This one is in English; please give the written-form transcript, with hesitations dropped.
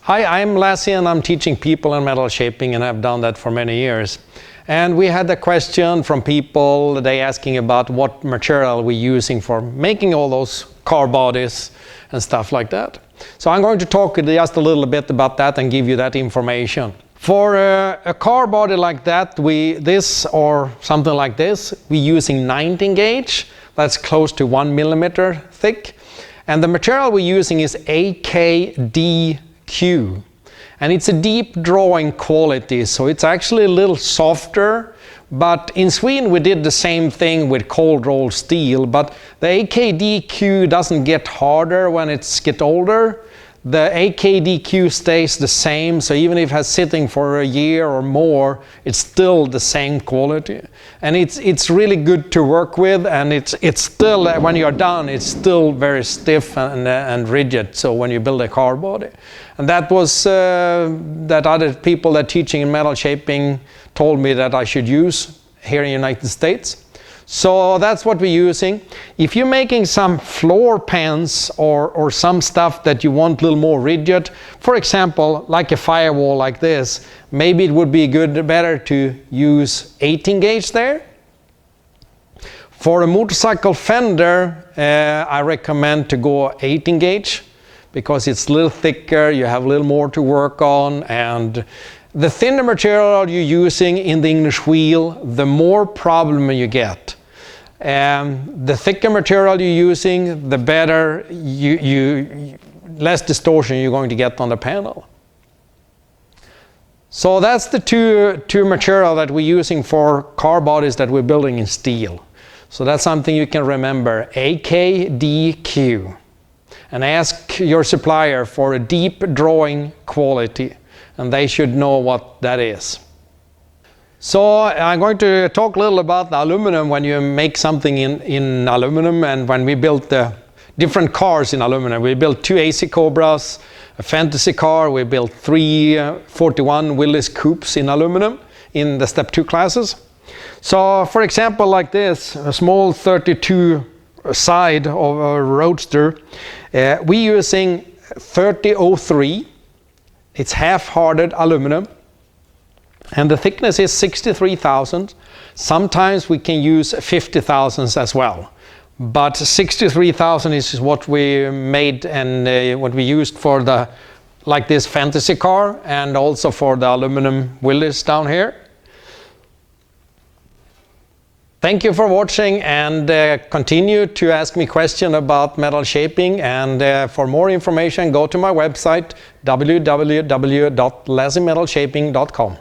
Hi, I'm Lazze and I'm teaching people in metal shaping, and I've done that for many years. And we had a question from people, they asking about what material we're using for making all those car bodies and stuff like that. So I'm going to talk just a little bit about that and give you that information. For a car body like that, this or something like this, we're using 19 gauge. That's close to 1 millimeter thick. And the material we're using is AKD Q, and it's a deep drawing quality, so it's actually a little softer. But in Sweden we did the same thing with cold rolled steel, but the AKDQ doesn't get harder when it gets older. The AKDQ stays the same, so even if it's sitting for a year or more, it's still the same quality. And it's really good to work with, and it's still, when you're done, it's still very stiff and rigid, so when you build a car body. And that was that other people that teaching in metal shaping told me that I should use here in the United States. So that's what we're using. If you're making some floor pans or some stuff that you want a little more rigid, for example, like a firewall like this, maybe it would be better to use 18 gauge there. For a motorcycle fender, I recommend to go 18 gauge because it's a little thicker, you have a little more to work on, and the thinner material you're using in the English wheel, the more problem you get. The thicker material you're using, the better less distortion you're going to get on the panel. So that's the two material that we're using for car bodies that we're building in steel. So that's something you can remember, AKDQ. And ask your supplier for a deep drawing quality, and they should know what that is. So I'm going to talk a little about the aluminum when you make something in aluminum, and when we built the different cars in aluminum. We built 2 AC Cobras, a fantasy car, we built 3 41 Willys coupes in aluminum in the step 2 classes. So for example, like this, a small 32 side of a Roadster, we're using 3003. It's half-hardened aluminum, and the thickness is 63,000. Sometimes we can use 50,000s as well, but 63,000 is what we made and what we used for the like this fantasy car, and also for the aluminum Willys down here. Thank you for watching, and continue to ask me questions about metal shaping, and for more information go to my website www.lazzemetalshaping.com.